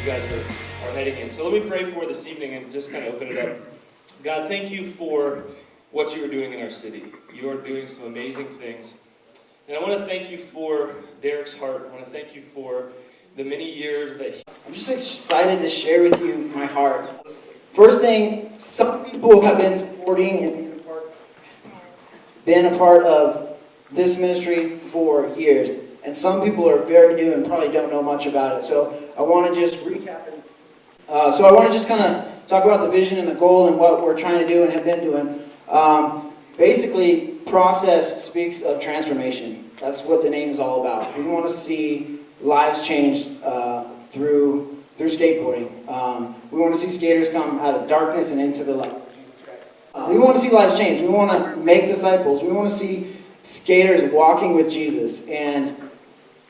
guys are heading in. So let me pray for this evening and just kind of open it up. God, thank you for what you are doing in our city. You are doing some amazing things. And I want to thank you for Derek's heart. I want to thank you for the many years that I'm just excited to share with you my heart. First thing, some people have been supporting and been a part of this ministry for years. And some people are very new and probably don't know much about it. So I want to just recap it. So I want to just kind of talk about the vision and the goal and what we're trying to do and have been doing. Basically, process speaks of transformation. That's what the name is all about. We want to see lives changed through skateboarding. We want to see skaters come out of darkness and into the light. We want to see lives changed. We want to make disciples. We want to see skaters walking with Jesus. And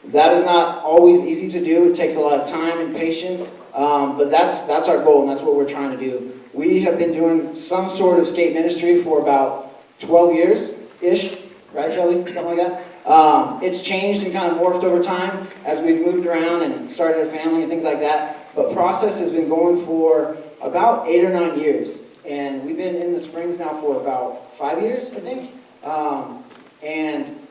that is not always easy to do. It takes a lot of time and patience. But that's our goal, and that's what we're trying to do. We have been doing some sort of skate ministry for about 12 years-ish, right, Shelby? Something like that. It's changed and kind of morphed over time as we've moved around and started a family and things like that. But Process has been going for about 8 or 9 years. And we've been in the Springs now for about 5 years, I think. And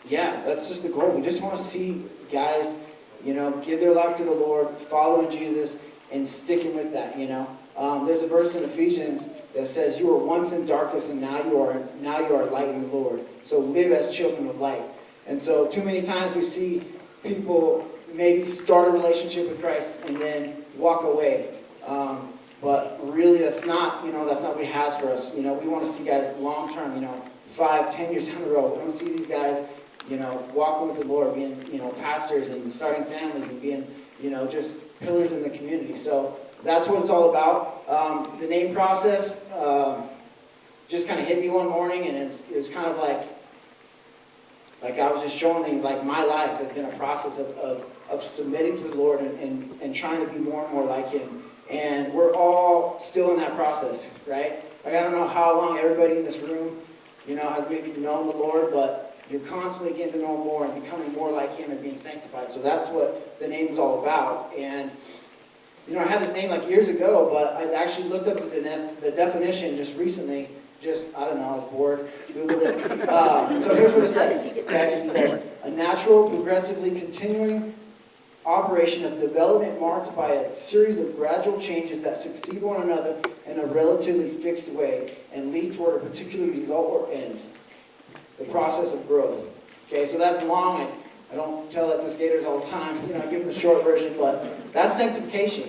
yeah, that's just the goal. We just want to see guys, give their life to the Lord, following Jesus, and sticking with that, There's a verse in Ephesians that says, "You were once in darkness, and now you are light in the Lord. So live as children of light." And so, too many times we see people maybe start a relationship with Christ and then walk away. But really, that's not what He has for us. We want to see guys long term. 5, 10 years down the road. We want to see these guys, walking with the Lord, being, pastors and starting families and being, just pillars in the community. So that's what it's all about. The name Process just kind of hit me one morning, and it was kind of like I was just showing them, my life has been a process of submitting to the Lord and trying to be more and more like Him. And we're all still in that process, right? I don't know how long everybody in this room, has maybe known the Lord, but you're constantly getting to know Him more and becoming more like Him and being sanctified. So that's what the name is all about. And, I had this name years ago, but I actually looked up the definition just recently. I was bored. Googled it. So here's what it says. Okay? It says, a natural, progressively continuing operation of development marked by a series of gradual changes that succeed one another in a relatively fixed way and lead toward a particular result or end. The process of growth. Okay, so that's long. I don't tell that to skaters all the time. I give them the short version, but that's sanctification,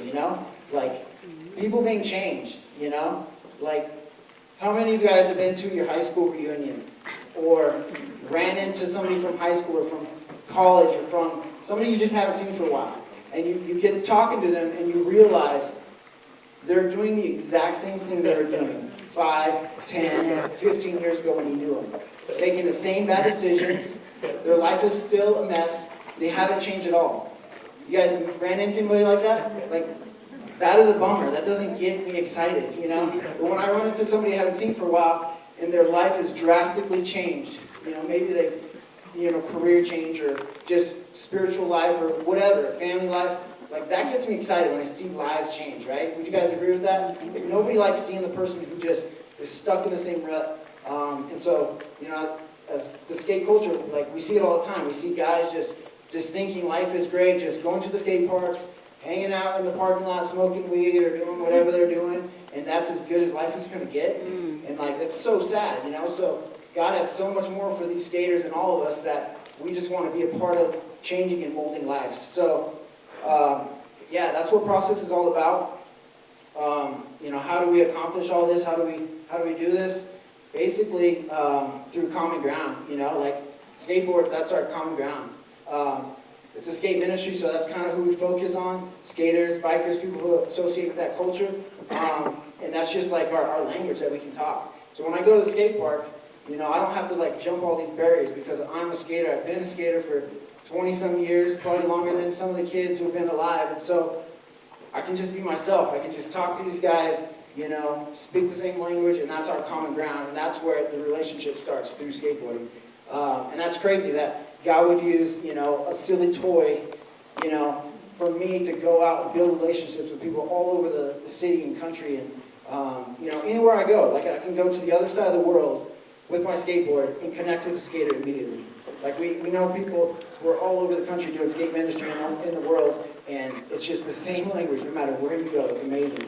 people being changed, how many of you guys have been to your high school reunion or ran into somebody from high school or from college or from somebody you just haven't seen for a while, and you get talking to them and you realize they're doing the exact same thing they were doing 5, 10, 15 years ago when you knew them. Making the same bad decisions. Their life is still a mess. They haven't changed at all. You guys ran into anybody like that? That is a bummer. That doesn't get me excited, But when I run into somebody I haven't seen for a while and their life has drastically changed, maybe they've, career change or just spiritual life or whatever, family life, that gets me excited when I see lives change, right? Would you guys agree with that? Nobody likes seeing the person who just is stuck in the same rut. And so, as the skate culture, we see it all the time. We see guys just thinking life is great, just going to the skate park, hanging out in the parking lot, smoking weed or doing whatever they're doing, and that's as good as life is going to get. And it's so sad, So God has so much more for these skaters and all of us that we just want to be a part of changing and molding lives. So, that's what Process is all about. How do we accomplish all this? How do we do this? Basically, through common ground, skateboards, that's our common ground. It's a skate ministry, so that's kind of who we focus on. Skaters, bikers, people who associate with that culture. And that's just our language that we can talk. So when I go to the skate park, I don't have to jump all these barriers because I'm a skater. I've been a skater for 20-some years, probably longer than some of the kids who have been alive. And so I can just be myself. I can just talk to these guys, speak the same language, and that's our common ground. And that's where the relationship starts, through skateboarding. And that's crazy that God would use, a silly toy, for me to go out and build relationships with people all over the city and country, and anywhere I go. Like, I can go to the other side of the world with my skateboard and connect with a skater immediately. Like, we know people who are all over the country doing skate ministry in the world, and it's just the same language no matter where you go. It's amazing.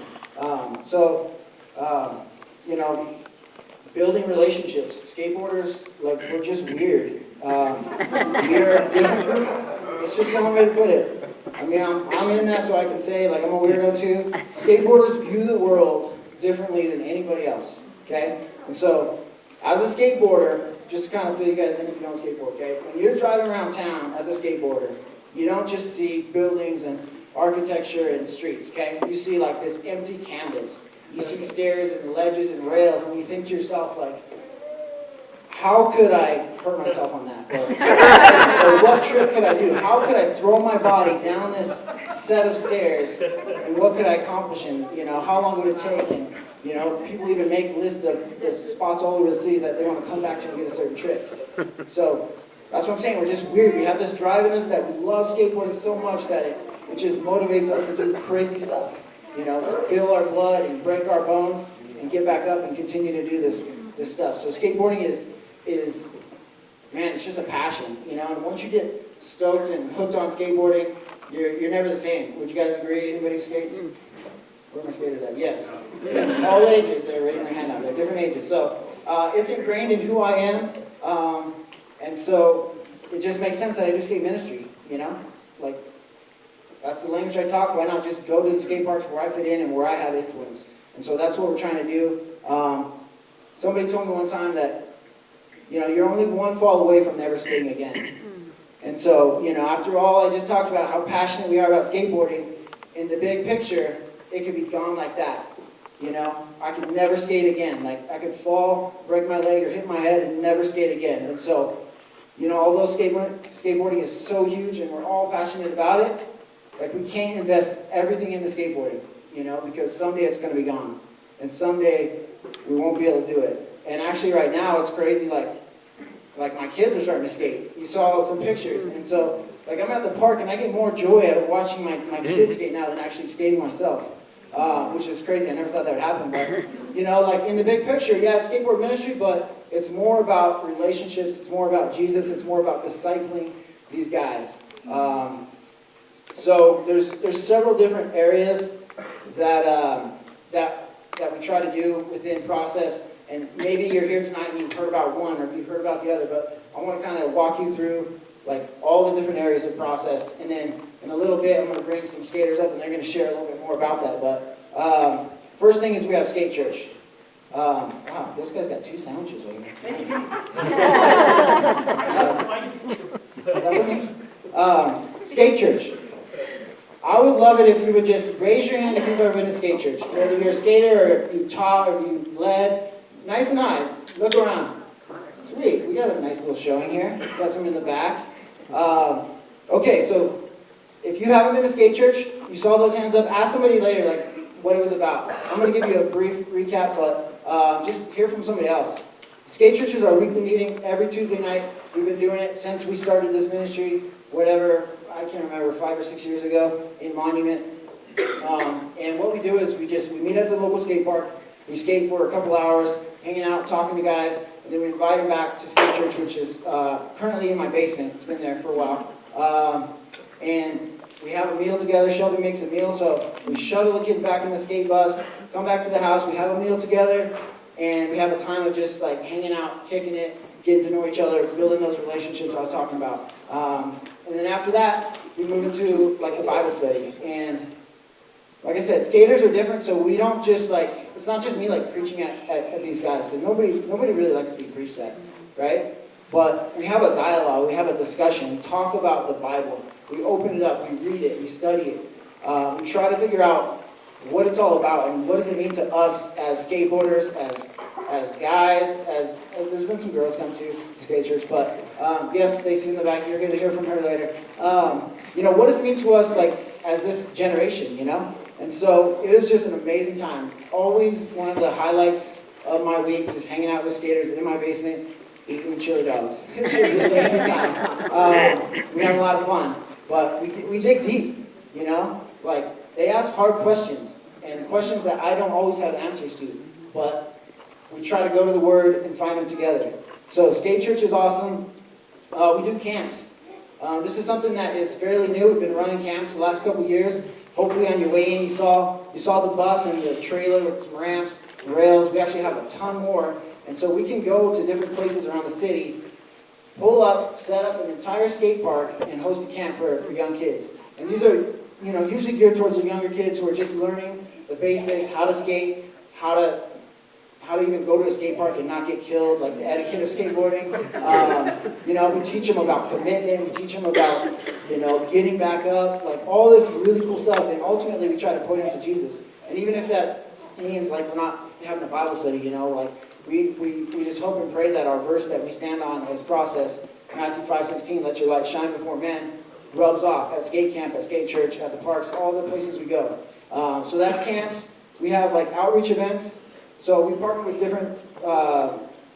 Building relationships. Skateboarders, like, we're just weird. We're a different group. It's just the only way to put it. I mean, I'm in that, so I can say, like, I'm a weirdo too. Skateboarders view the world differently than anybody else, okay? And so, as a skateboarder, just to kind of fill you guys in if you don't skateboard, okay? When you're driving around town as a skateboarder, you don't just see buildings and architecture and streets, okay? You see, like, this empty canvas. You see stairs and ledges and rails, and you think to yourself, like, how could I hurt myself on that? Or what trick could I do? How could I throw my body down this set of stairs, and what could I accomplish? And, how long would it take? And, people even make lists of the spots all over the city that they want to come back to and get a certain trick. So, that's what I'm saying. We're just weird. We have this drive in us that we love skateboarding so much that it just motivates us to do crazy stuff. Spill our blood and break our bones and get back up and continue to do this stuff. So skateboarding is man, it's just a passion, and once you get stoked and hooked on skateboarding, you're never the same. Would you guys agree? Anybody who skates? Where are my skaters at? Yes. Yes, all ages, they're raising their hand out. They're different ages. So it's ingrained in who I am, and so it just makes sense that I do skate ministry, Like, that's the language I talk. Why not just go to the skate parks where I fit in and where I have influence? And so that's what we're trying to do. Somebody told me one time that, you're only one fall away from never skating again. And so, after all I just talked about how passionate we are about skateboarding, in the big picture, it could be gone like that. I could never skate again. Like, I could fall, break my leg, or hit my head and never skate again. And so, although skateboarding is so huge and we're all passionate about it, like, we can't invest everything into skateboarding, because someday it's going to be gone. And someday we won't be able to do it. And actually right now it's crazy, like my kids are starting to skate. You saw some pictures. And so, like, I'm at the park and I get more joy out of watching my kids skate now than actually skating myself, which is crazy. I never thought that would happen. But, like, in the big picture, yeah, it's skateboard ministry, but it's more about relationships. It's more about Jesus. It's more about discipling these guys. So there's several different areas that we try to do within process, and maybe you're here tonight and you've heard about one or you've heard about the other, but I want to kind of walk you through, like, all the different areas of process, and then in a little bit I'm going to bring some skaters up and they're going to share a little bit more about that. But first thing is we have Skate Church. Wow, this guy's got 2 sandwiches over here. Nice. Is that for me? Skate Church. I would love it if you would just raise your hand if you've ever been to Skate Church. Whether you're a skater or you taught or you led, nice and high. Look around. Sweet, we got a nice little showing here. Got some in the back. Okay, so if you haven't been to Skate Church, you saw those hands up, ask somebody later, like, what it was about. I'm going to give you a brief recap, but just hear from somebody else. Skate Church is our weekly meeting every Tuesday night. We've been doing it since we started this ministry, whatever, I can't remember, 5 or 6 years ago in Monument. And what we do is we meet at the local skate park. We skate for a couple hours, hanging out, talking to guys, and then we invite them back to Skate Church, which is currently in my basement. It's been there for a while. And we have a meal together. Shelby makes a meal, so we shuttle the kids back in the skate bus, come back to the house, we have a meal together, and we have a time of just, like, hanging out, kicking it, getting to know each other, building those relationships I was talking about. And then after that, we move into, like, the Bible study. And like I said, skaters are different, so we don't just, like, it's not just me, like, preaching at these guys, because nobody really likes to be preached at, right? But we have a dialogue, we have a discussion, talk about the Bible. We open it up, we read it, we study it. We try to figure out what it's all about and what does it mean to us as skateboarders, as guys, there's been some girls come to Skate Church, but yes, Stacy's in the back, you're going to hear from her later. What does it mean to us, like, as this generation, And so it was just an amazing time. Always one of the highlights of my week, just hanging out with skaters in my basement, eating chili dogs. It's just an amazing time. We have a lot of fun, but we dig deep. you know? Like, they ask hard questions, and questions that I don't always have answers to, but we try to go to the Word and find them together. So Skate Church is awesome. We do camps. This is something that is fairly new. We've been running camps the last couple years. Hopefully on your way in you saw the bus and the trailer with some ramps, rails. We actually have a ton more. And so we can go to different places around the city, pull up, set up an entire skate park, and host a camp for young kids. And these are, you know, usually geared towards the younger kids who are just learning the basics, how to skate, how to even go to a skate park and not get killed, like the etiquette of skateboarding. You know, we teach them about commitment, we teach them about, you know, getting back up, like all this really cool stuff, and ultimately we try to point them to Jesus. And even if that means like we're not having a Bible study, you know, like we just hope and pray that our verse that we stand on as process, Matthew 5:16, let your light shine before men, rubs off at skate camp, at skate church, at the parks, all the places we go. So that's camps. We have like outreach events. So we partner with different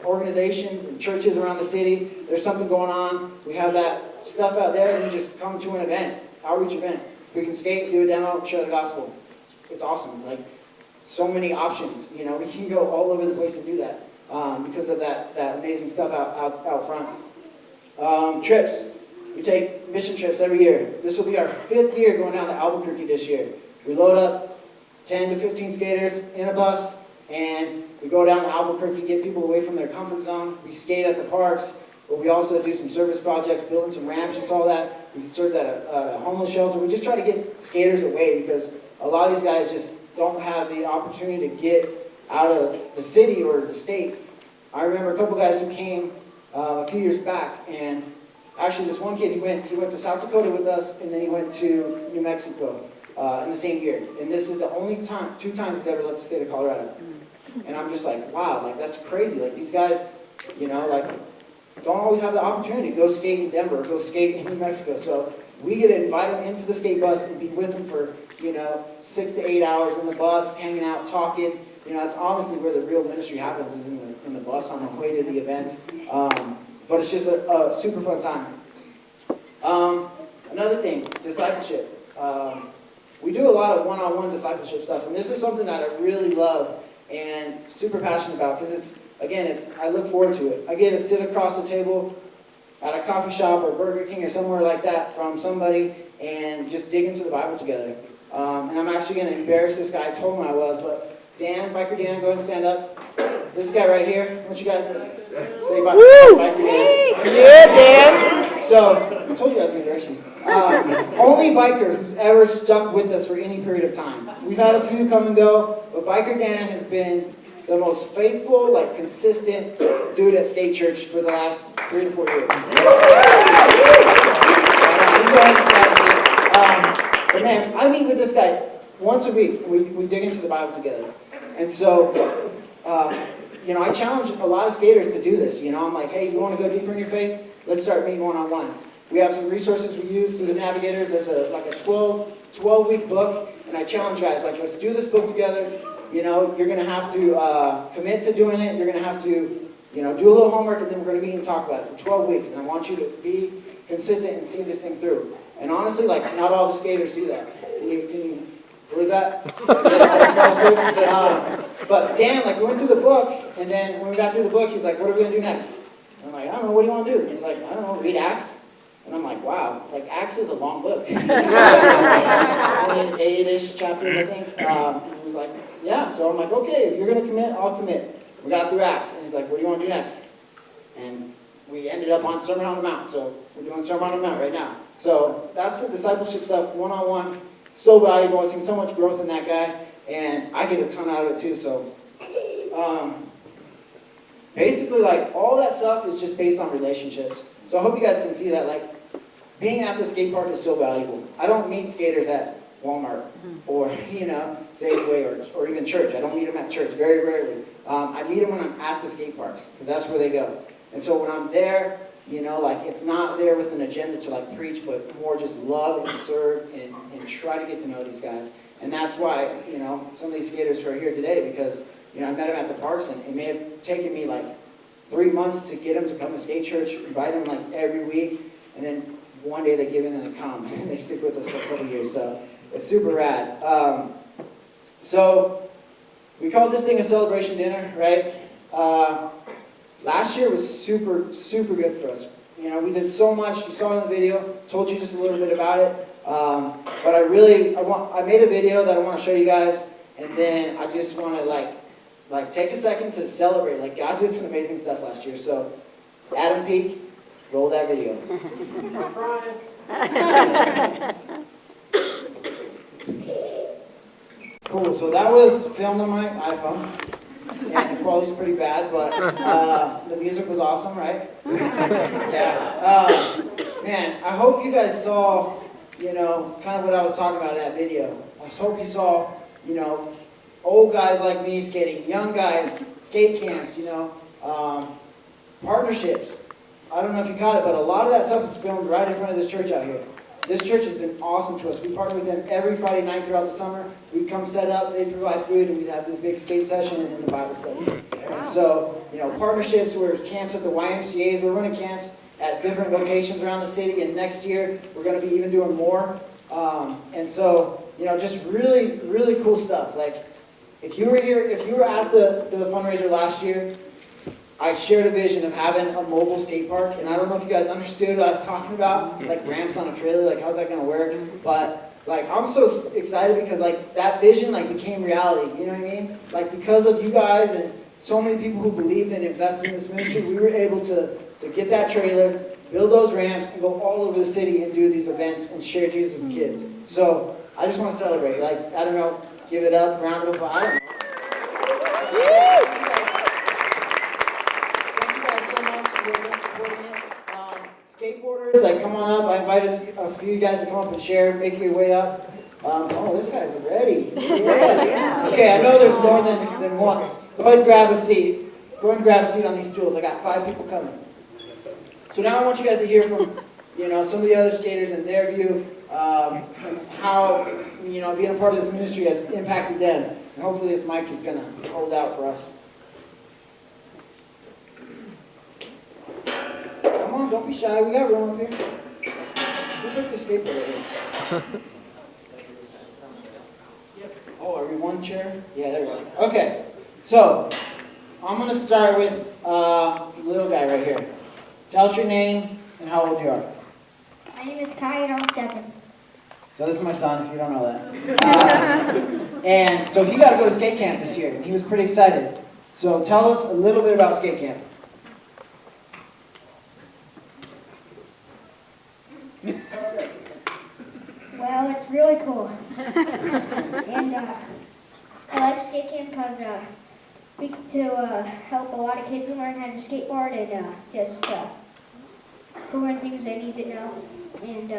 organizations and churches around the city. There's something going on. We have that stuff out there, and you just come to an event, outreach event. We can skate, do a demo, share the gospel. It's awesome. Like, so many options. You know, we can go all over the place and do that because of that amazing stuff out front. Trips. We take mission trips every year. This will be our 5th year going down to Albuquerque this year. We load up 10 to 15 skaters in a bus, and we go down to Albuquerque, get people away from their comfort zone. We skate at the parks, but we also do some service projects, building some ramps, you saw that. We serve at a homeless shelter. We just try to get skaters away because a lot of these guys just don't have the opportunity to get out of the city or the state. I remember a couple guys who came a few years back, and actually this one kid, he went to South Dakota with us, and then he went to New Mexico in the same year. And this is the only time, 2 times he's ever left the state of Colorado. And I'm just like, wow, like that's crazy. Like these guys, you know, like don't always have the opportunity to go skate in Denver, or go skate in New Mexico. So we get to invite them into the skate bus and be with them for, you know, 6 to 8 hours in the bus, hanging out, talking. You know, that's honestly where the real ministry happens, is in the bus on the way to the events. But it's just a super fun time. Another thing, discipleship. We do a lot of one-on-one discipleship stuff, and this is something that I really love and super passionate about, because I look forward to it. I get to sit across the table at a coffee shop or Burger King or somewhere like that from somebody and just dig into the Bible together. And I'm actually going to embarrass this guy. I told him I was, but Dan, Biker Dan, go ahead and stand up. This guy right here, I want you guys to say about Biker Dan. Yeah, Dan. So, I told you I was going to embarrass you. Only biker who's ever stuck with us for any period of time. We've had a few come and go, but Biker Dan has been the most faithful, like consistent dude at Skate Church for the last 3 to 4 years. But man, I meet with this guy once a week. We dig into the Bible together. And so, you know, I challenge a lot of skaters to do this. You know, I'm like, hey, you want to go deeper in your faith? Let's start meeting one-on-one. We have some resources we use through the Navigators. There's like a 12-week book, and I challenge guys, like, let's do this book together. You know, you're going to have to commit to doing it. You're going to have to, you know, do a little homework, and then we're going to meet and talk about it for 12 weeks. And I want you to be consistent and see this thing through. And honestly, like, not all the skaters do that. Can you believe that? But Dan, like, we went through the book, and then when we got through the book, he's like, what are we going to do next? I'm like, I don't know, what do you want to do? And he's like, I don't know, read Acts. And I'm like, wow, like Acts is a long book. 28-ish chapters, I think. And he was like, yeah. So I'm like, okay, if you're going to commit, I'll commit. We got through Acts. And he's like, what do you want to do next? And we ended up on Sermon on the Mount. So we're doing Sermon on the Mount right now. So that's the discipleship stuff, one-on-one. So valuable. I've seen so much growth in that guy. And I get a ton out of it too. So basically, like, all that stuff is just based on relationships. So I hope you guys can see that, like, being at the skate park is so valuable. I don't meet skaters at Walmart or, you know, Safeway or even church. I don't meet them at church, very rarely. I meet them when I'm at the skate parks, because that's where they go. And so when I'm there, you know, like, it's not there with an agenda to, like, preach, but more just love and serve and try to get to know these guys. And that's why, you know, some of these skaters who are here today, because, you know, I met them at the parks, and it may have taken me, like, 3 months to get them to come to skate church, invite them, like, every week. And then one day they give in and they come, and they stick with us for a couple years, so it's super rad. So we called this thing a celebration dinner, right? Last year was super, super good for us. You know, we did so much. You saw in the video. Told you just a little bit about it. But I made a video that I want to show you guys, and then I just want to like take a second to celebrate. Like, God did some amazing stuff last year. So, Adam Peak, roll that video. Cool. So that was filmed on my iPhone. And the quality's pretty bad, but the music was awesome, right? Yeah. Man, I hope you guys saw, you know, kind of what I was talking about in that video. I hope you saw, you know, old guys like me skating, young guys, skate camps, you know, partnerships. I don't know if you caught it, but a lot of that stuff is filmed right in front of this church out here. This church has been awesome to us. We partner with them every Friday night throughout the summer. We'd come set up, they'd provide food, and we'd have this big skate session and the Bible study. And so, you know, partnerships, where there's camps at the YMCAs, we're running camps at different locations around the city, and next year we're going to be even doing more. And so, you know, just really, really cool stuff. Like, if you were here, if you were at the fundraiser last year, I shared a vision of having a mobile skate park, and I don't know if you guys understood what I was talking about, like ramps on a trailer, like how's that gonna work? But like, I'm so excited because like that vision like became reality, you know what I mean? Like, because of you guys and so many people who believed and invested in this ministry, we were able to get that trailer, build those ramps, and go all over the city and do these events and share Jesus with kids. So I just want to celebrate. Like, I don't know, give it up, round of applause. I don't know. Skateboarders, like, come on up. I invite a few of you guys to come up and share, make your way up. Oh, this guy's ready. Yeah. Okay, I know there's more than one. Go ahead and grab a seat. Go ahead and grab a seat on these stools. I got 5 people coming. So now I want you guys to hear from, you know, some of the other skaters and their view, and how, you know, being a part of this ministry has impacted them. And hopefully this mic is going to hold out for us. Come on, don't be shy. We got room up here. Who put the skateboard here? Oh, are we one chair? Yeah, there we go. Okay, so I'm going to start with little guy right here. Tell us your name and how old you are. My name is Kai and I'm 7. So this is my son, if you don't know that. And so he got to go to skate camp this year, and he was pretty excited. So tell us a little bit about skate camp. Well, it's really cool. And I like skate camp because we get to help a lot of kids learn how to skateboard and just learn things they need to know. And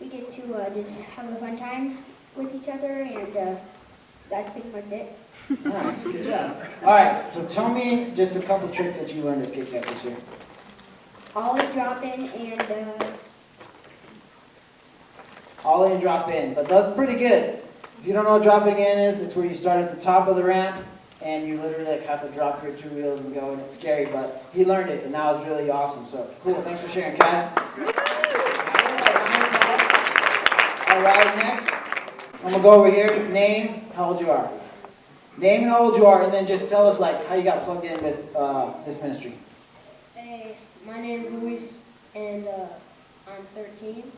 we get to just have a fun time with each other, and that's pretty much it. Nice, good job. All right, so tell me just a couple tricks that you learned at skate camp this year. Ollie, drop in, and Ollie and drop in, but that's pretty good. If you don't know what dropping in is, it's where you start at the top of the ramp and you literally like have to drop your 2 wheels and go, and it's scary, but he learned it and that was really awesome. So cool, thanks for sharing, Kai. All right, next, I'm gonna go over here. Name, how old you are. Name how old you are, and then just tell us like how you got plugged in with this ministry. Hey, my name's Luis, and I'm 13.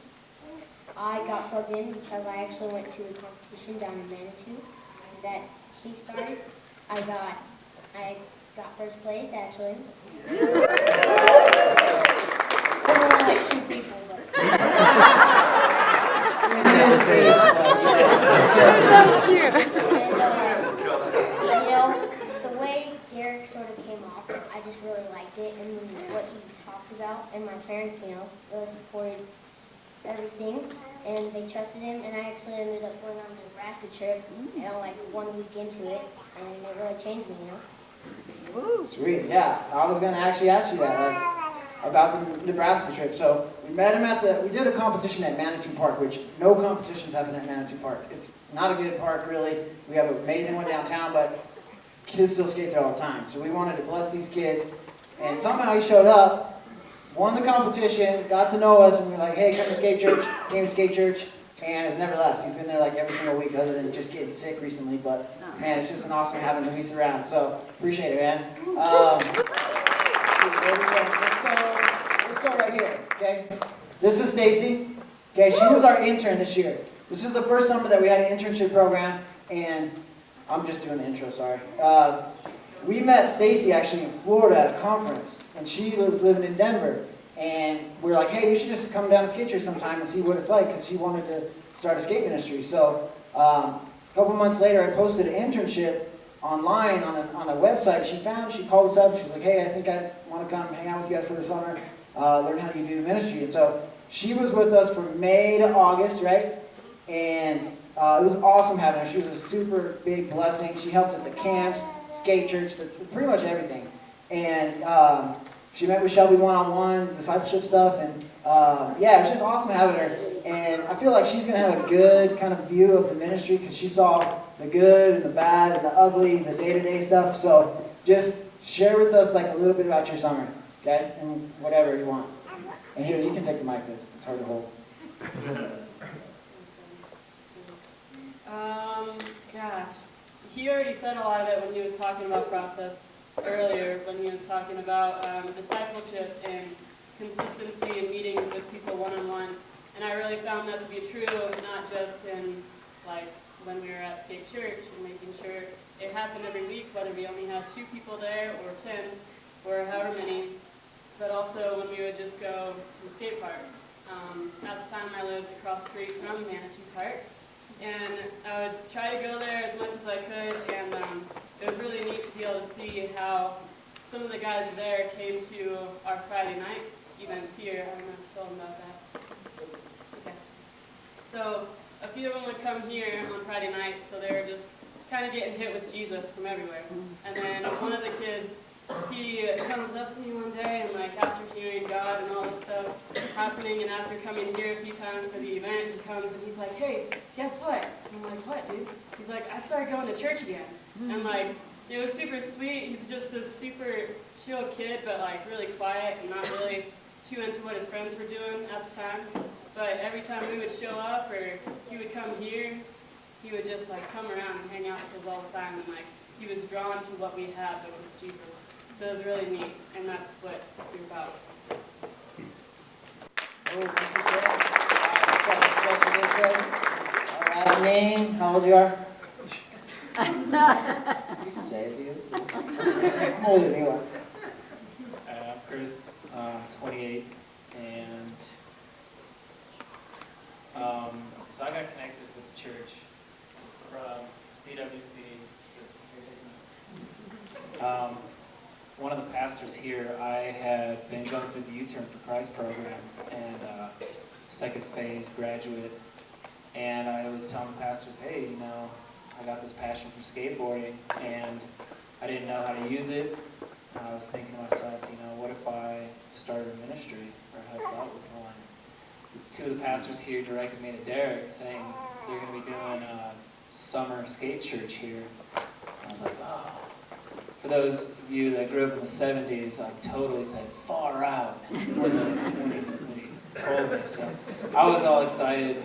I got plugged in because I actually went to a competition down in Manitou that he started. I got first place, actually. There was only like 2 people, but... And, you know, the way Derek sort of came off, I just really liked it, and what he talked about, and my parents, you know, really supported everything, and they trusted him, and I actually ended up going on the Nebraska trip, you know, like 1 week into it, and it really changed me, you know. Sweet, yeah. I was going to actually ask you that, like, about the Nebraska trip. So we met him we did a competition at Manitou Park, which no competitions happen at Manitou Park. It's not a good park, really. We have an amazing one downtown, but kids still skate there all the time. So we wanted to bless these kids, and somehow he showed up, won the competition, got to know us, and we were like, hey, come to skate church, came to skate church, and has never left. He's been there like every single week other than just getting sick recently, but man, it's just been awesome having Luis around, so appreciate it, man. Let's go right here, okay? This is Stacy. Okay, she was our intern this year. This is the first summer that we had an internship program, and I'm just doing the intro, sorry. We met Stacy actually in Florida at a conference, and she was living in Denver. And we were like, hey, you should just come down to skate church sometime and see what it's like, because she wanted to start a skate ministry. So a couple months later, I posted an internship online on a website she found. She called us up. She was like, hey, I think I want to come hang out with you guys for the summer, learn how you do ministry. And so she was with us from May to August, right? And it was awesome having her. She was a super big blessing. She helped at the camps, skate church, pretty much everything. And she met with Shelby one-on-one, discipleship stuff, and yeah, it was just awesome having her. And I feel like she's going to have a good kind of view of the ministry because she saw the good and the bad and the ugly, the day-to-day stuff. So just share with us like a little bit about your summer, okay? And whatever you want. And here, you can take the mic because it's hard to hold. Gosh, he already said a lot of it when he was talking about process earlier, when he was talking about discipleship and consistency and meeting with people one-on-one. And I really found that to be true, not just in like when we were at Skate Church and making sure it happened every week, whether we only had 2 people there or 10 or however many, but also when we would just go to the skate park. At the time I lived across the street from Manitou Park, and I would try to go there as much as I could, and it was really neat to be able to see how some of the guys there came to our Friday night events here. I don't know if you told them about that. Okay. So a few of them would come here on Friday nights, so they were just kind of getting hit with Jesus from everywhere. And then one of the kids, he comes up to me one day, and like after hearing God and all this stuff happening, and after coming here a few times for the event, he comes and he's like, hey, guess what? And I'm like, what, dude? He's like, I started going to church again. And like, it was super sweet. He's just this super chill kid, but like really quiet and not really too into what his friends were doing at the time. But every time we would show up or he would come here, he would just like come around and hang out with us all the time, and like he was drawn to what we had, which was Jesus. So it was really neat, and that's what we're about. Oh, thank you, sir. Let's try to stretch it this way. All right, name, how old you are? You can say it, dude. It's cool. How old are you? I'm Chris, 28, and so I got connected with the church from CWC. One of the pastors here, I had been going through the U-Turn for Christ program and second phase graduate, and I was telling the pastors, hey, you know, I got this passion for skateboarding, and I didn't know how to use it. I was thinking to myself, you know, what if I started a ministry or helped out with one? 2 of the pastors here directed me to Derek, saying they're going to be doing a summer skate church here. And I was like, oh. For those of you that grew up in the 70s, I totally said far out when he told me. So I was all excited.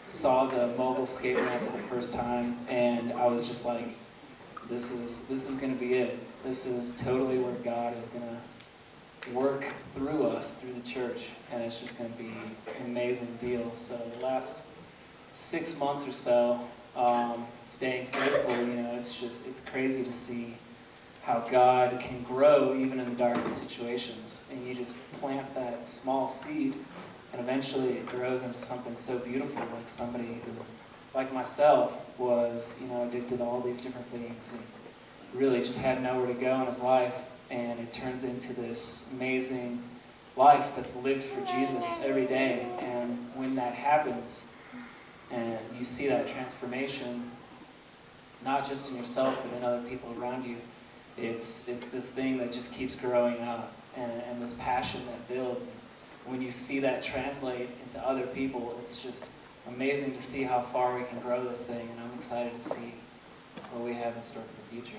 Saw the mobile skate ramp for the first time, and I was just like, this is going to be it. This is totally where God is going to work through us, through the church, and it's just going to be an amazing deal. So the last 6 months or so, staying faithful, you know, it's crazy to see how God can grow even in the darkest situations. And you just plant that small seed, and eventually it grows into something so beautiful, like somebody who, like myself, was, you know, addicted to all these different things and really just had nowhere to go in his life. And it turns into this amazing life that's lived for Jesus every day. And when that happens, and you see that transformation, not just in yourself, but in other people around you, it's this thing that just keeps growing up, and this passion that builds. When you see that translate into other people, it's just amazing to see how far we can grow this thing, and I'm excited to see what we have in store for the future.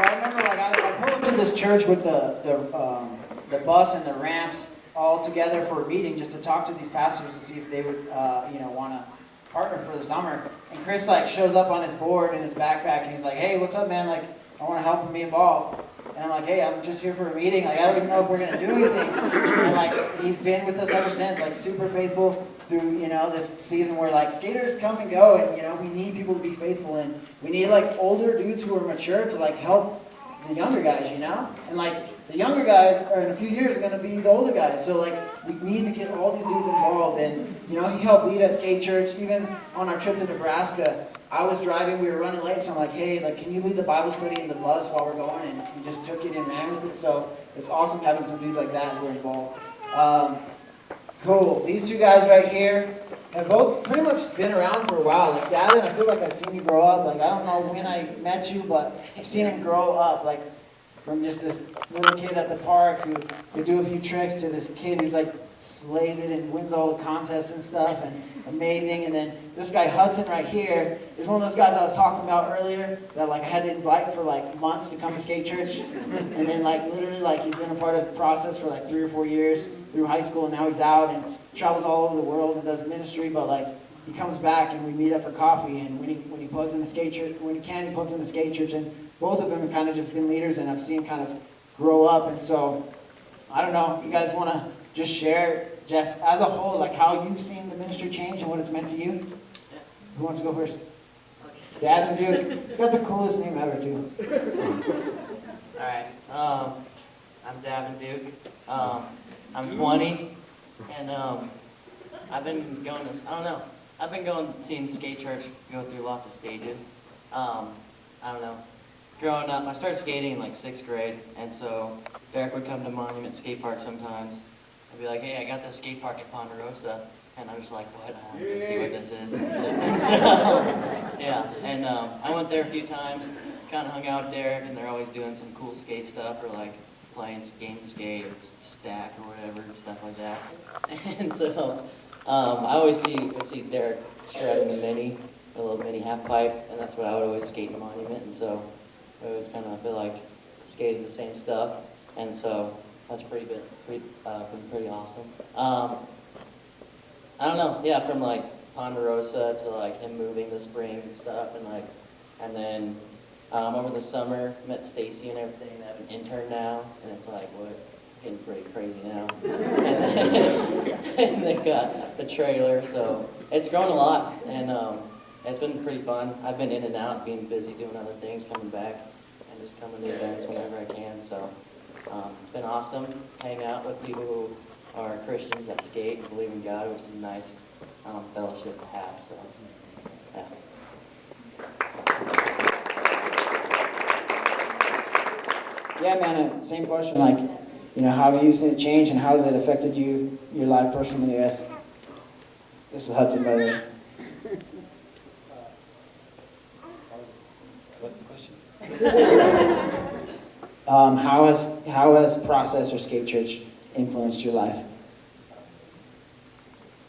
So I remember, like, I pulled up to this church with the bus and the ramps all together for a meeting just to talk to these pastors to see if they would, want to partner for the summer. And Chris, like, shows up on his board in his backpack, and he's like, "Hey, what's up, man? Like, I want to help and be involved." And I'm like, "Hey, I'm just here for a meeting. Like, I don't even know if we're going to do anything." And, like, he's been with us ever since, like, super faithful through, this season where, like, skaters come and go, and, we need people to be faithful, and we need, like, older dudes who are mature to, like, help the younger guys, And, like, the younger guys are in a few years are going to be the older guys. So, like, we need to get all these dudes involved. And, he helped lead at Skate Church. Even on our trip to Nebraska, I was driving, we were running late, so I'm like, "Hey, like, can you lead the Bible study in the bus while we're going?" And he just took it and ran with it. So it's awesome having some dudes like that who are involved. Cool. These two guys right here have both pretty much been around for a while. Like, Davin, I feel like I've seen you grow up. Like, I don't know when I met you, but I've seen him grow up. Like, from just this little kid at the park who could do a few tricks to this kid who's like slays it and wins all the contests and stuff, and amazing. And then this guy Hudson right here is one of those guys I was talking about earlier that, like, I had to invite for like months to come to Skate Church. And then, like, literally, like, he's been a part of the process for like 3 or 4 years through high school, and now he's out and travels all over the world and does ministry. But, like, he comes back and we meet up for coffee, and when he plugs in the Skate Church, when he can, he plugs in the Skate Church. And both of them have kind of just been leaders, and I've seen kind of grow up. And so, I don't know, if you guys want to just share, just as a whole, like, how you've seen the ministry change and what it's meant to you? Who wants to go first? Davin Duke. He's got the coolest name ever, too. Alright, I'm Davin Duke. I'm 20, and I've been going to, I've been seeing Skate Church go through lots of stages. I don't know. Growing up, I started skating in like 6th grade, and so Derek would come to Monument Skate Park sometimes. I'd be like, "Hey, I got this skate park at Ponderosa," and I'm just like, "What? I want to go see what this is." And so, yeah, and I went there a few times, kind of hung out with Derek, and they're always doing some cool skate stuff, or like playing games of skate, or stack, or whatever, and stuff like that. And so, I always would see Derek shredding a little mini half pipe, and that's what I would always skate in Monument, and so I always kind of feel like skating the same stuff, and so that's been pretty awesome. I don't know, yeah, from like Ponderosa to like him moving the springs and stuff, and then over the summer met Stacy and everything. I have an intern now, and it's like, what? Getting pretty crazy now. And they got the trailer, so it's grown a lot, and it's been pretty fun. I've been in and out, being busy doing other things, coming back, and just coming to events whenever I can. So it's been awesome hanging out with people who are Christians that skate and believe in God, which is a nice fellowship to have. So, yeah. Yeah, man, same question. Like, how have you seen it change, and how has it affected you, your life personally? Yes. This is Hudson, by the way. What's the question? How has Process or Skate Church influenced your life?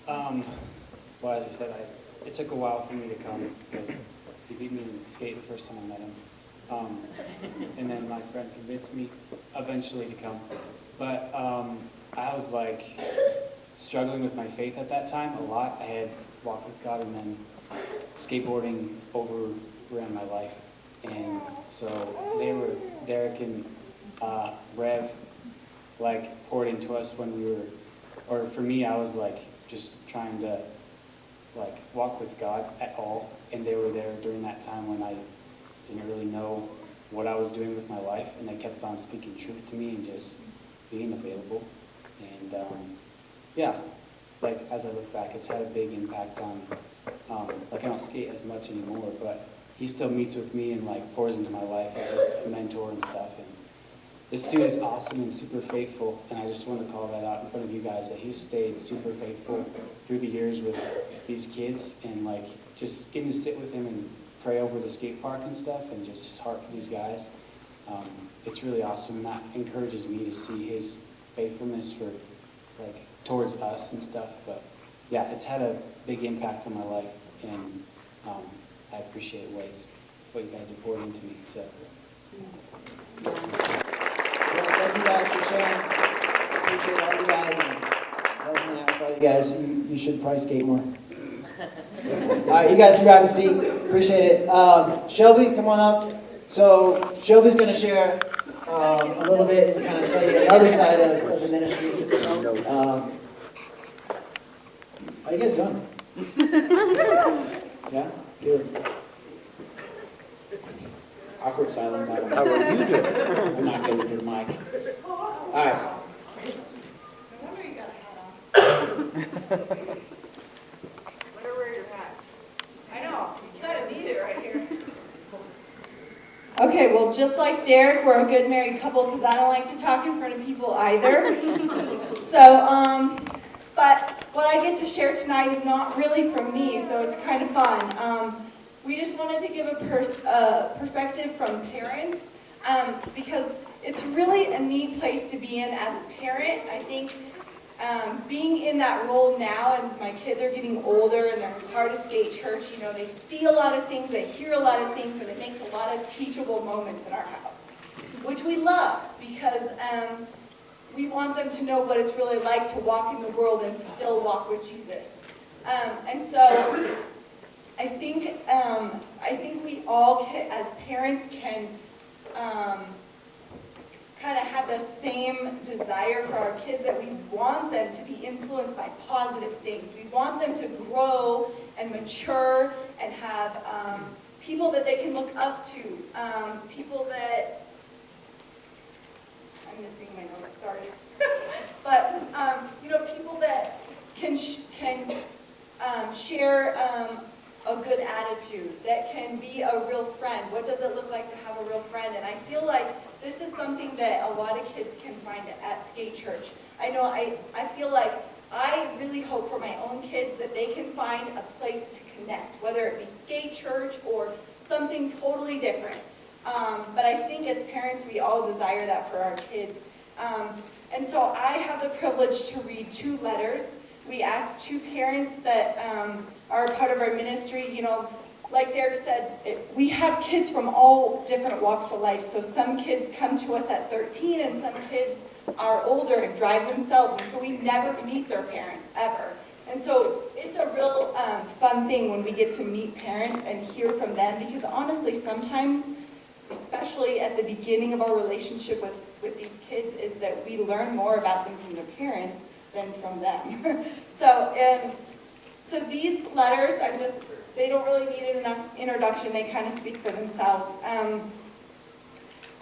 Well, as you said, it took a while for me to come because he beat me in skate the first time I met him. And then my friend convinced me eventually to come. But I was like struggling with my faith at that time a lot. I had walked with God, and then skateboarding overran my life. And so Derek and Rev, like, poured into us when we were, or for me, I was like just trying to like walk with God at all, and they were there during that time when I didn't really know what I was doing with my life, and they kept on speaking truth to me and just being available. And yeah, like, as I look back, it's had a big impact on, like, I don't skate as much anymore, but he still meets with me and like pours into my life as just a mentor and stuff. And this dude is awesome and super faithful, and I just want to call that out in front of you guys, that he's stayed super faithful through the years with these kids, and like just getting to sit with him and pray over the skate park and stuff, and just his heart for these guys. It's really awesome, and that encourages me to see his faithfulness for like towards us and stuff. But yeah, it's had a big impact on my life, and I appreciate what you guys have poured into me. So Well, thank you guys for sharing. Appreciate all you guys and helping out with all you guys. You should probably skate more. All right, you guys can grab a seat. Appreciate it. Shelby, come on up. So Shelby's going to share a little bit and kind of tell you another side of the ministry. How you guys doing? Yeah? Good. Awkward silence. I don't know. How are you doing? I'm not good with his mic. All right. Better wear your hat. I know, you gotta need it right here. Okay, well, just like Derek, we're a good married couple because I don't like to talk in front of people either. So, but what I get to share tonight is not really from me, so it's kind of fun. We just wanted to give a perspective from parents because it's really a neat place to be in as a parent. I think being in that role now, and my kids are getting older and they're part of skate church, you know, they see a lot of things, they hear a lot of things, and it makes a lot of teachable moments in our house, which we love because we want them to know what it's really like to walk in the world and still walk with Jesus. And so I think we all as parents can kind of have the same desire for our kids, that we want them to be influenced by positive things. We want them to grow and mature and have people that they can look up to, people that, I'm missing my notes, sorry. But, you know, people that can share a good attitude, that can be a real friend. What does it look like to have a real friend? And I feel like this is something that a lot of kids can find at skate church. I know I feel like I really hope for my own kids that they can find a place to connect, whether it be skate church or something totally different. But I think as parents, we all desire that for our kids. And so I have the privilege to read 2 letters. We asked 2 parents that are part of our ministry. You know, like Derek said, we have kids from all different walks of life. So some kids come to us at 13 and some kids are older and drive themselves. And so we never meet their parents, ever. And so it's a real fun thing when we get to meet parents and hear from them, because honestly, sometimes, especially at the beginning of our relationship with these kids, is that we learn more about them from their parents than from them. So these letters, they don't really need enough introduction. They kind of speak for themselves.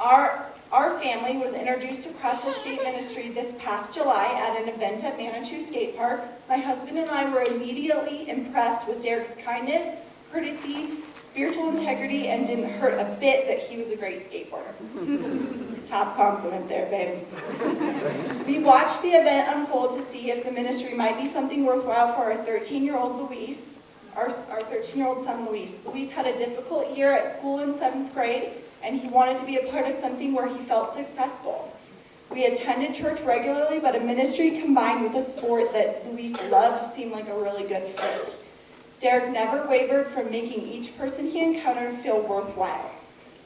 Our family was introduced to Process Skate Ministry this past July at an event at Manitou Skate Park. My husband and I were immediately impressed with Derek's kindness, courtesy, spiritual integrity, and didn't hurt a bit that he was a great skateboarder. Top compliment there, babe. We watched the event unfold to see if the ministry might be something worthwhile for our 13-year-old Luis, our 13-year-old son Luis. Luis had a difficult year at school in 7th grade, and he wanted to be a part of something where he felt successful. We attended church regularly, but a ministry combined with a sport that Luis loved seemed like a really good fit. Derek never wavered from making each person he encountered feel worthwhile.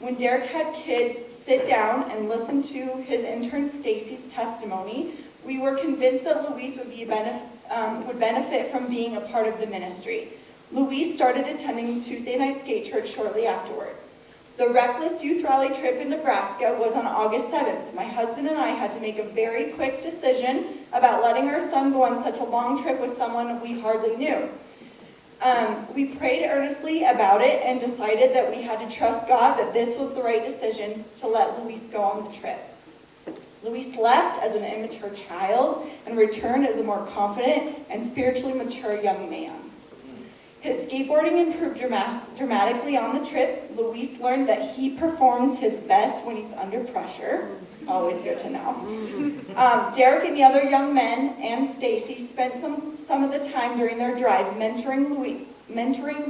When Derek had kids sit down and listen to his intern Stacy's testimony, we were convinced that Luis would benefit from being a part of the ministry. Luis started attending Tuesday night skate church shortly afterwards. The Reckless Youth Rally trip in Nebraska was on August 7th. My husband and I had to make a very quick decision about letting our son go on such a long trip with someone we hardly knew. We prayed earnestly about it and decided that we had to trust God that this was the right decision to let Luis go on the trip. Luis left as an immature child and returned as a more confident and spiritually mature young man. His skateboarding improved dramatically on the trip. Luis learned that he performs his best when he's under pressure. Always good to know. Derek and the other young men and Stacy spent some of the time during their drive mentoring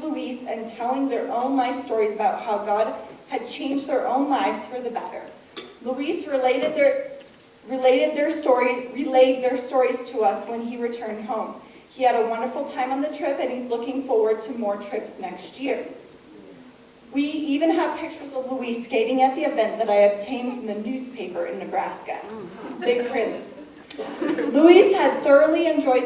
Luis and telling their own life stories about how God had changed their own lives for the better. Luis relayed their stories to us when he returned home. He had a wonderful time on the trip, and he's looking forward to more trips next year. We even have pictures of Louise skating at the event that I obtained from the newspaper in Nebraska. Big print. Louise had thoroughly enjoyed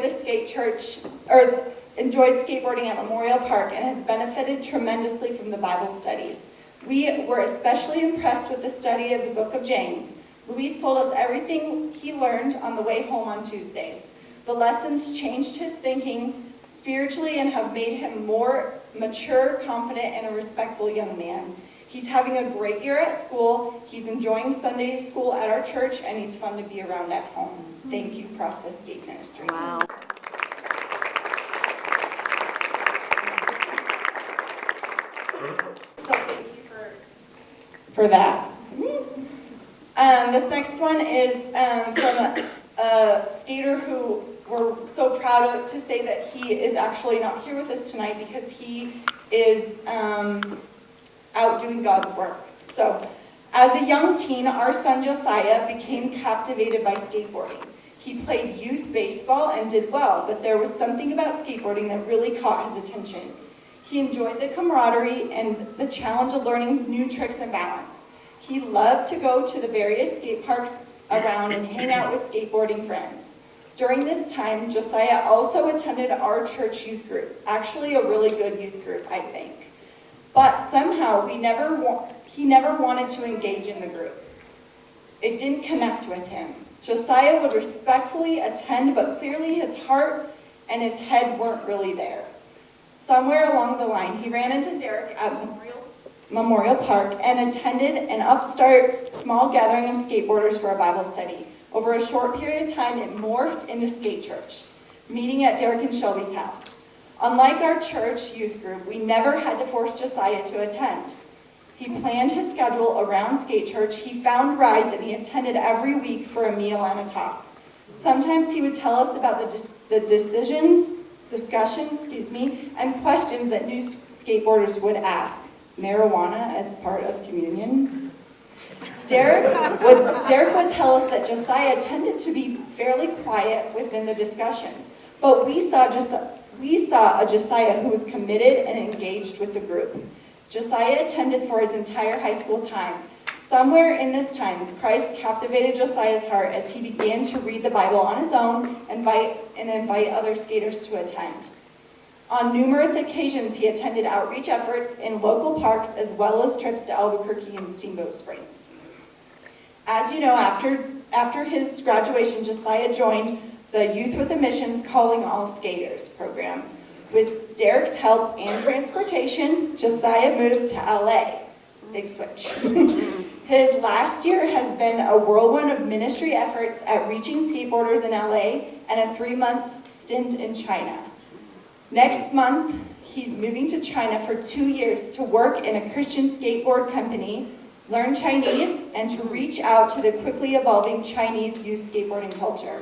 enjoyed skateboarding at Memorial Park and has benefited tremendously from the Bible studies. We were especially impressed with the study of the book of James. Luis told us everything he learned on the way home on Tuesdays. The lessons changed his thinking spiritually and have made him more mature, confident, and a respectful young man. He's having a great year at school, he's enjoying Sunday school at our church, and he's fun to be around at home. Thank you, Process Skate Ministry. Wow. So thank you for that. This next one is from a skater who we're so proud to say that he is actually not here with us tonight because he is out doing God's work. So, as a young teen, our son Josiah became captivated by skateboarding. He played youth baseball and did well, but there was something about skateboarding that really caught his attention. He enjoyed the camaraderie and the challenge of learning new tricks and balance. He loved to go to the various skate parks around and hang out with skateboarding friends. During this time, Josiah also attended our church youth group, actually a really good youth group, I think. But somehow he never wanted to engage in the group. It didn't connect with him. Josiah would respectfully attend, but clearly his heart and his head weren't really there. Somewhere along the line, he ran into Derek at Memorial Park and attended an upstart small gathering of skateboarders for a Bible study. Over a short period of time, it morphed into Skate Church, meeting at Derek and Shelby's house. Unlike our church youth group, we never had to force Josiah to attend. He planned his schedule around Skate Church, he found rides, and he attended every week for a meal and a talk. Sometimes he would tell us about the discussions, and questions that new skateboarders would ask. Marijuana as part of communion? Derek would tell us that Josiah tended to be fairly quiet within the discussions, but we saw a Josiah who was committed and engaged with the group. Josiah attended for his entire high school time. Somewhere in this time, Christ captivated Josiah's heart as he began to read the Bible on his own and invite other skaters to attend. On numerous occasions, he attended outreach efforts in local parks as well as trips to Albuquerque and Steamboat Springs. As you know, after his graduation, Josiah joined the Youth with a Missions Calling All Skaters program. With Derek's help and transportation, Josiah moved to LA. Big switch. His last year has been a whirlwind of ministry efforts at reaching skateboarders in LA and a 3-month stint in China. Next month, he's moving to China for 2 years to work in a Christian skateboard company, learn Chinese, and to reach out to the quickly evolving Chinese youth skateboarding culture.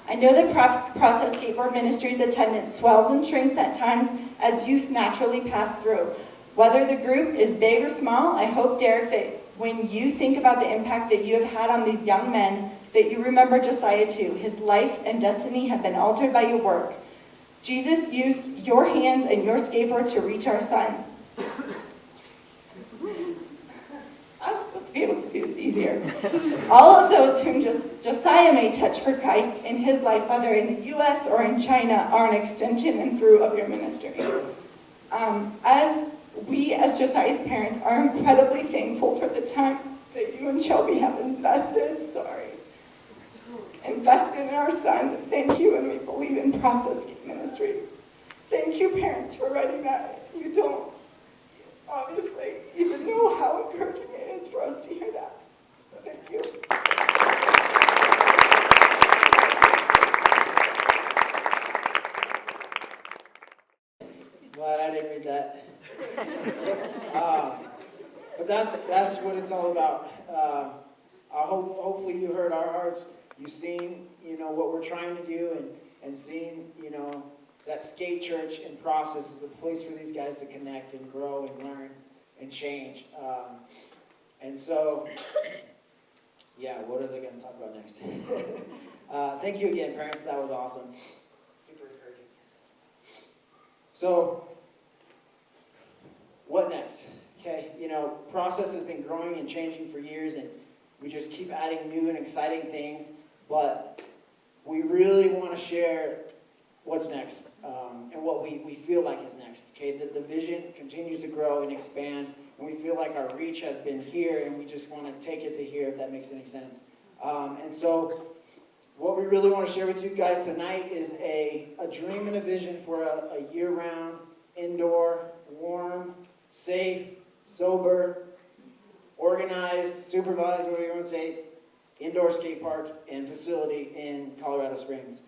I know that Process Skateboard Ministry's attendance swells and shrinks at times as youth naturally pass through. Whether the group is big or small, I hope, Derek, that when you think about the impact that you have had on these young men, that you remember Josiah too. His life and destiny have been altered by your work. Jesus used your hands and your skateboard to reach our son. I was supposed to be able to do this easier. All of those whom Josiah may touch for Christ in his life, whether in the U.S. or in China, are an extension and through of your ministry. As Josiah's parents, are incredibly thankful for the time that you and Shelby have invested in our son. Thank you, and we believe in Process Skate Ministry. Thank you, parents, for writing that. You don't obviously even know how encouraging it is for us to hear that. So thank you. Glad I didn't read that. But that's what it's all about. Hopefully you heard our hearts. You've seen, what we're trying to do, and seeing, that Skate Church in Process is a place for these guys to connect and grow and learn and change. And so, what is I going to talk about next? Thank you again, parents. That was awesome. Super encouraging. So, what next? Okay, process has been growing and changing for years, and we just keep adding new and exciting things, but we really want to share what's next, and what we feel like is next. Okay, the vision continues to grow and expand, and we feel like our reach has been here, and we just want to take it to here, if that makes any sense. And so what we really want to share with you guys tonight is a dream and a vision for a year-round, indoor, warm, safe, sober, organized, supervised, whatever you want to say, indoor skate park and facility in Colorado Springs.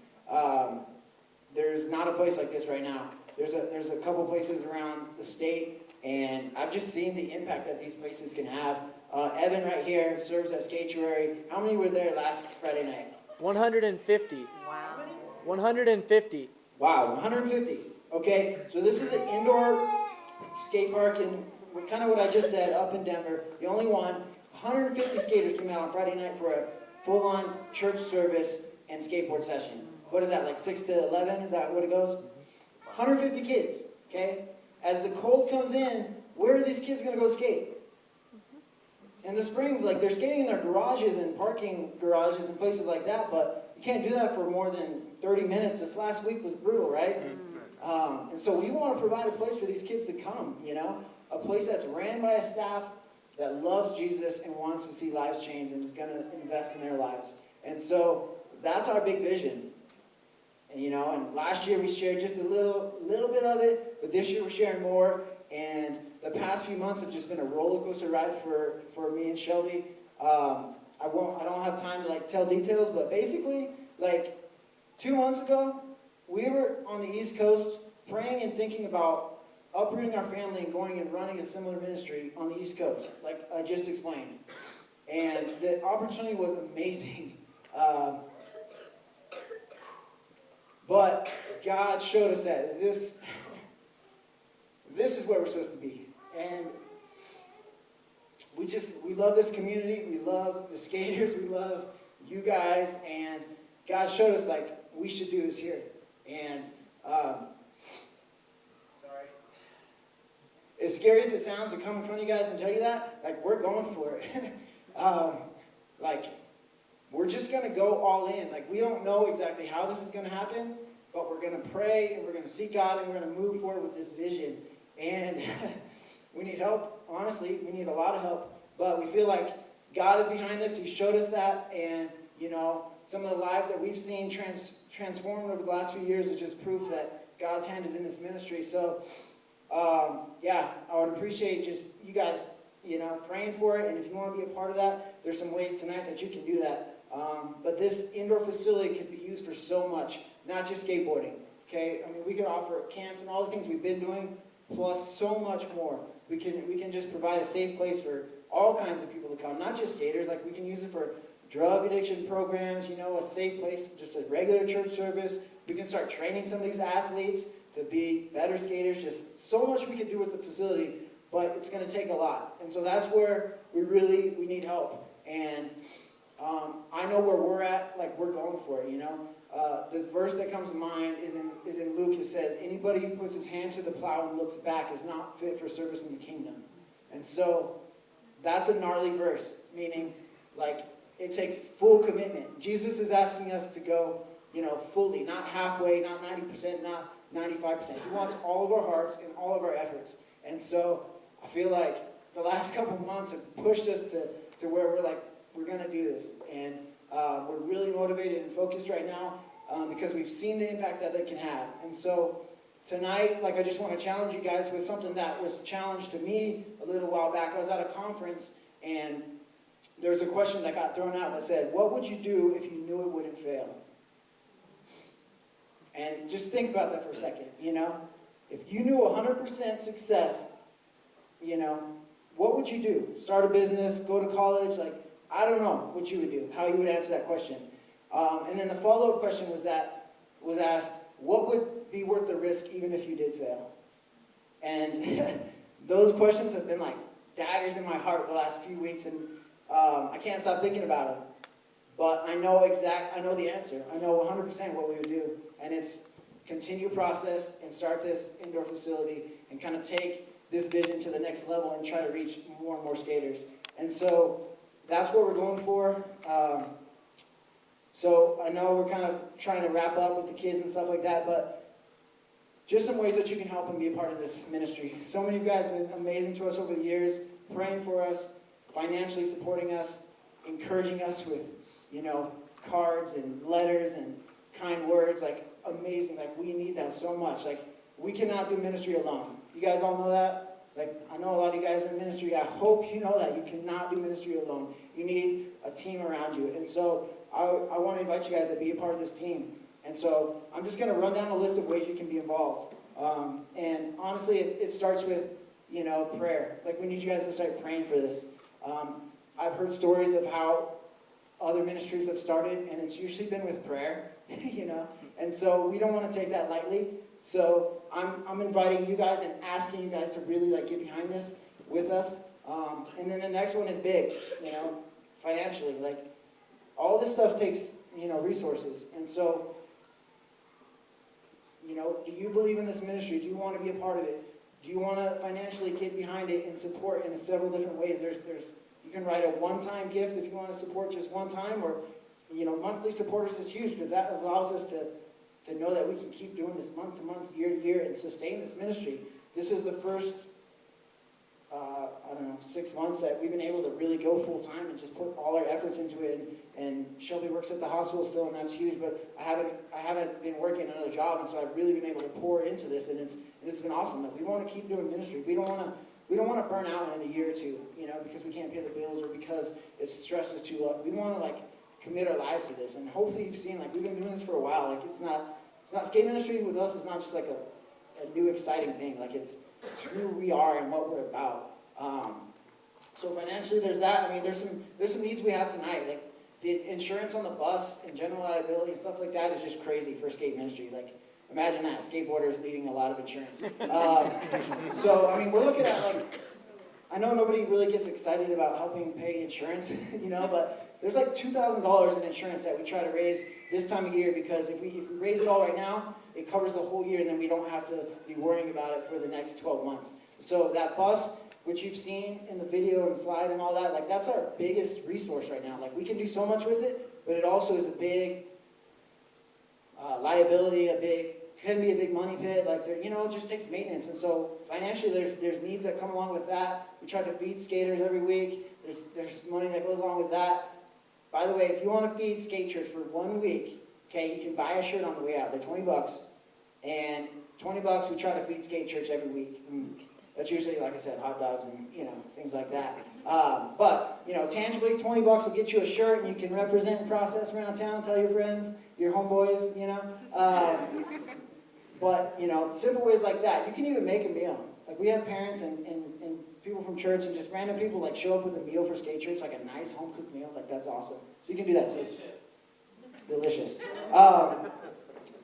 There's not a place like this right now. There's a couple places around the state, and I've just seen the impact that these places can have. Evan right here serves as Skatetuary. How many were there last Friday night? 150. Wow. 150. Wow, 150. Okay, so this is an indoor skate park in kind of what I just said, up in Denver. The only one. 150 skaters came out on Friday night for a full-on church service and skateboard session. What is that, like 6 to 11? Is that what it goes? 150 kids, okay? As the cold comes in, where are these kids going to go skate? In the springs, like they're skating in their garages and parking garages and places like that, but you can't do that for more than 30 minutes. This last week was brutal, right? And so we want to provide a place for these kids to come, a place that's ran by a staff that loves Jesus and wants to see lives change and is going to invest in their lives. And so that's our big vision. And last year we shared just a little bit of it, but this year we're sharing more. And the past few months have just been a roller coaster ride for me and Shelby. I don't have time to tell details, but basically 2 months ago we were on the East Coast praying and thinking about uprooting our family and going and running a similar ministry on the East Coast, like I just explained. And the opportunity was amazing. But God showed us that this is where we're supposed to be. And we love this community, we love the skaters, we love you guys, and God showed us we should do this here. And sorry. As scary as it sounds to come in front of you guys and tell you that, we're going for it. We're just going to go all in. We don't know exactly how this is going to happen, but we're going to pray, and we're going to seek God, and we're going to move forward with this vision. And we need help. Honestly, we need a lot of help. But we feel like God is behind this. He showed us that. And, some of the lives that we've seen transformed over the last few years is just proof that God's hand is in this ministry. So, I would appreciate just you guys, praying for it. And if you want to be a part of that, there's some ways tonight that you can do that. But this indoor facility could be used for so much, not just skateboarding. Okay, we could offer camps and all the things we've been doing, plus so much more. We can just provide a safe place for all kinds of people to come, not just skaters. We can use it for drug addiction programs, a safe place, just a regular church service. We can start training some of these athletes to be better skaters. Just so much we could do with the facility, but it's going to take a lot. And so that's where we need help. And I know where we're at, we're going for it, The verse that comes to mind is in Luke. It says, anybody who puts his hand to the plow and looks back is not fit for service in the kingdom. And so that's a gnarly verse, meaning it takes full commitment. Jesus is asking us to go, fully, not halfway, not 90%, not 95%. He wants all of our hearts and all of our efforts. And so I feel like the last couple of months have pushed us to where we're going to do this. And we're really motivated and focused right now because we've seen the impact that they can have. And so tonight, I just want to challenge you guys with something that was challenged to me a little while back. I was at a conference, and there's a question that got thrown out that said, what would you do if you knew it wouldn't fail? And just think about that for a second, If you knew 100% success, what would you do? Start a business, go to college? I don't know what you would do, how you would answer that question. And then the follow-up question was asked, what would be worth the risk even if you did fail? And those questions have been like daggers in my heart the last few weeks, and I can't stop thinking about them. But I know the answer. I know 100% what we would do. And it's continue process and start this indoor facility and kind of take this vision to the next level and try to reach more and more skaters. And so that's what we're going for. So I know we're kind of trying to wrap up with the kids and stuff like that, but just some ways that you can help and be a part of this ministry. So many of you guys have been amazing to us over the years, praying for us, financially supporting us, encouraging us with, cards and letters and kind words, like amazing. Like we need that so much. Like we cannot do ministry alone. You guys all know that? Like I know a lot of you guys are in ministry. I hope you know that you cannot do ministry alone. You need a team around you. And so I want to invite you guys to be a part of this team. And so I'm just going to run down a list of ways you can be involved. And honestly, it starts with, prayer. Like we need you guys to start praying for this. I've heard stories of how other ministries have started, and it's usually been with prayer, And so we don't want to take that lightly. So I'm inviting you guys and asking you guys to really get behind this with us. And then the next one is big, financially. Like all this stuff takes, resources. And so, do you believe in this ministry? Do you want to be a part of it? Do you want to financially get behind it and support in several different ways? You can write a one-time gift if you want to support just one time, or monthly supporters is huge because that allows us to know that we can keep doing this month to month, year to year, and sustain this ministry. This is the first 6 months that we've been able to really go full time and just put all our efforts into it. And Shelby works at the hospital still, and that's huge. But I haven't been working another job, and so I've really been able to pour into this, and it's been awesome. That we want to keep doing ministry. We don't want to burn out in a year or two, because we can't pay the bills or because it stresses too much. We want to commit our lives to this, and hopefully you've seen we've been doing this for a while. It's not skate ministry with us is not just a new exciting thing. It's who we are and what we're about. So financially, there's that. There's some needs we have tonight. The insurance on the bus and general liability and stuff like that is just crazy for skate ministry. Imagine that, skateboarders needing a lot of insurance. So we're looking at I know nobody really gets excited about helping pay insurance, but there's $2,000 in insurance that we try to raise this time of year, because if we raise it all right now, it covers the whole year, and then we don't have to be worrying about it for the next 12 months. So that bus, which you've seen in the video and slide and all that, that's our biggest resource right now. We can do so much with it, but it also is a big liability, can be a big money pit. It just takes maintenance. And so financially, there's needs that come along with that. We try to feed skaters every week. There's money that goes along with that. By the way, if you want to feed Skate Church for 1 week, okay, you can buy a shirt on the way out. They're $20. And $20, we try to feed Skate Church every week. That's usually, like I said, hot dogs and, things like that. But, tangibly, $20 will get you a shirt, and you can represent and process around town, tell your friends, your homeboys, But, simple ways like that. You can even make a meal. We have parents and people from church and just random people show up with a meal for Skate Church, a nice home-cooked meal. That's awesome. So you can do that too. Delicious.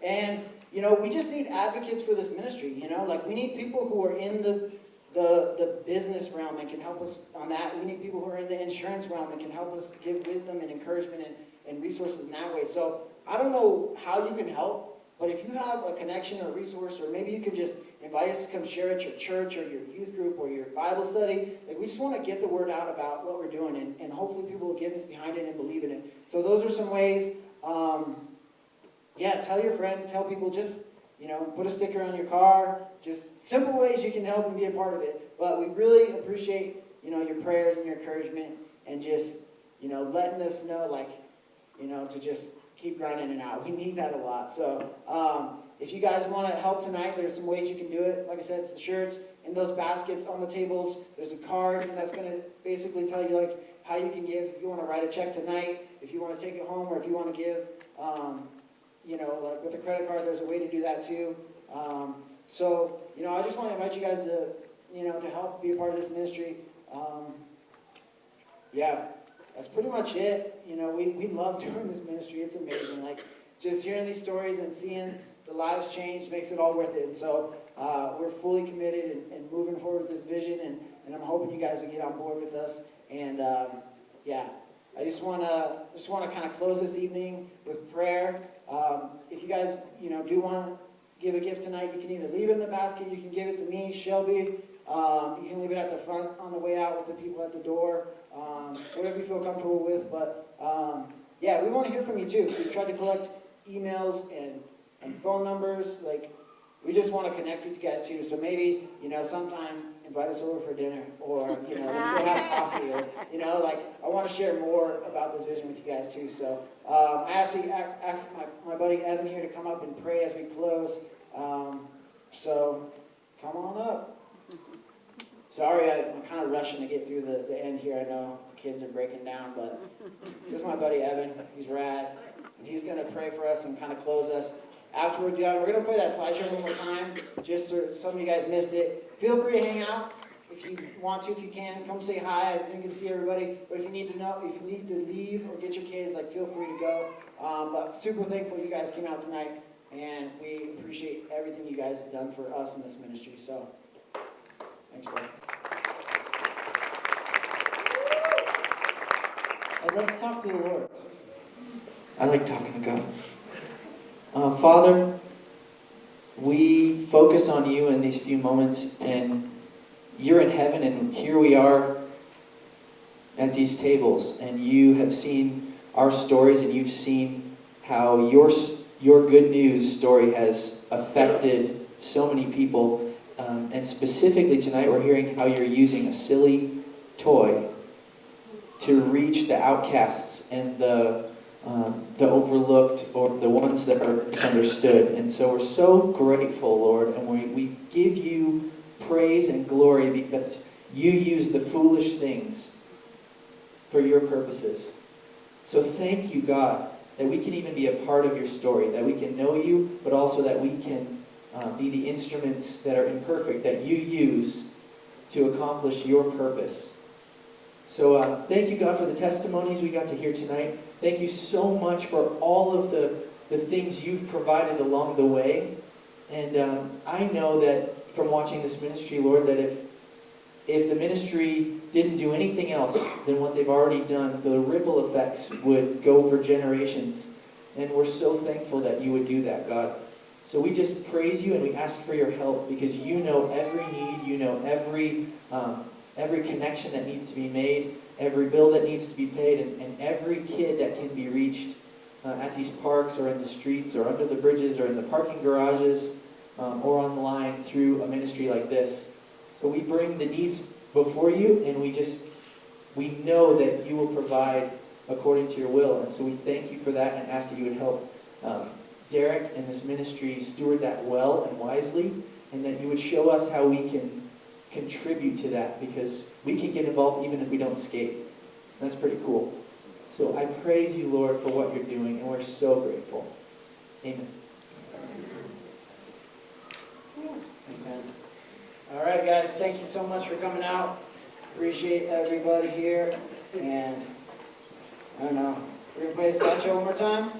And, we just need advocates for this ministry, we need people who are in the business realm and can help us on that. We need people who are in the insurance realm and can help us give wisdom and encouragement and resources in that way. So I don't know how you can help, but if you have a connection or a resource, or maybe you could just invite us to come share at your church or your youth group or your Bible study, we just want to get the word out about what we're doing, and hopefully people will get behind it and believe in it. So those are some ways. Tell your friends, tell people, just, put a sticker on your car, just simple ways you can help and be a part of it. But we really appreciate, your prayers and your encouragement, and just, letting us know, to just keep grinding it out. We need that a lot. So if you guys want to help tonight, there's some ways you can do it. Like I said, it's the shirts in those baskets on the tables. There's a card, and that's going to basically tell you how you can give. If you want to write a check tonight, if you want to take it home, or if you want to give, with a credit card, there's a way to do that too. So I just want to invite you guys to, to help be a part of this ministry. That's pretty much it. We love doing this ministry. It's amazing. Just hearing these stories and seeing the lives change makes it all worth it. And so we're fully committed and moving forward with this vision, and I'm hoping you guys will get on board with us. And I just want to kind of close this evening with prayer. If you guys do want to give a gift tonight, you can either leave it in the basket, you can give it to me, Shelby, You can leave it at the front on the way out with the people at the door, whatever you feel comfortable with. But yeah, we want to hear from you too. We've tried to collect emails and phone numbers. Like, we just want to connect with you guys too. So maybe, sometime invite us over for dinner, or, let's go have coffee, or, like, I want to share more about this vision with you guys too. So I actually asked my buddy Evan here to come up and pray as we close. So come on up. Sorry, I'm kind of rushing to get through the end here. I know kids are breaking down, but this is my buddy Evan. He's rad. And he's going to pray for us and kind of close us. After we're done, we're going to play that slideshow one more time, just so some of you guys missed it. Feel free to hang out if you want to, if you can. Come say hi. I didn't get to see everybody. But if you need to leave or get your kids, feel free to go. But super thankful you guys came out tonight, and we appreciate everything you guys have done for us in this ministry. So, thanks, bro. And let's talk to the Lord. I like talking to God. Father, we focus on you in these few moments, and you're in heaven, and here we are at these tables, and you have seen our stories, and you've seen how your good news story has affected so many people, and specifically tonight we're hearing how you're using a silly toy to reach the outcasts and the overlooked, or the ones that are misunderstood. And so we're so grateful, Lord, and we give you praise and glory because you use the foolish things for your purposes. So thank you, God, that we can even be a part of your story, that we can know you, but also that we can be the instruments that are imperfect, that you use to accomplish your purpose. So thank you, God, for the testimonies we got to hear tonight. Thank you so much for all of the things you've provided along the way. And I know that from watching this ministry, Lord, that if the ministry didn't do anything else than what they've already done, the ripple effects would go for generations. And we're so thankful that you would do that, God. So we just praise you and we ask for your help, because you know every need, you know every connection that needs to be made, every bill that needs to be paid, and every kid that can be reached at these parks or in the streets or under the bridges or in the parking garages or online through a ministry like this. So we bring the needs before you, and we know that you will provide according to your will. And so we thank you for that and ask that you would help Derek and this ministry steward that well and wisely, and that you would show us how we can contribute to that, because we can get involved even if we don't skate. That's pretty cool. So I praise you, Lord, for what you're doing, and we're so grateful. Amen. Thanks, man. All right, guys, thank you so much for coming out. Appreciate everybody here. And I don't know, we're going to play a slideshow one more time?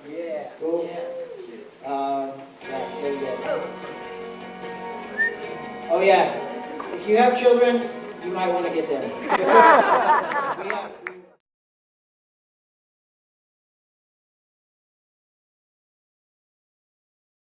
Yeah. Cool. Yeah, there you guys. Oh, yeah. If you have children, you might want to get them. We have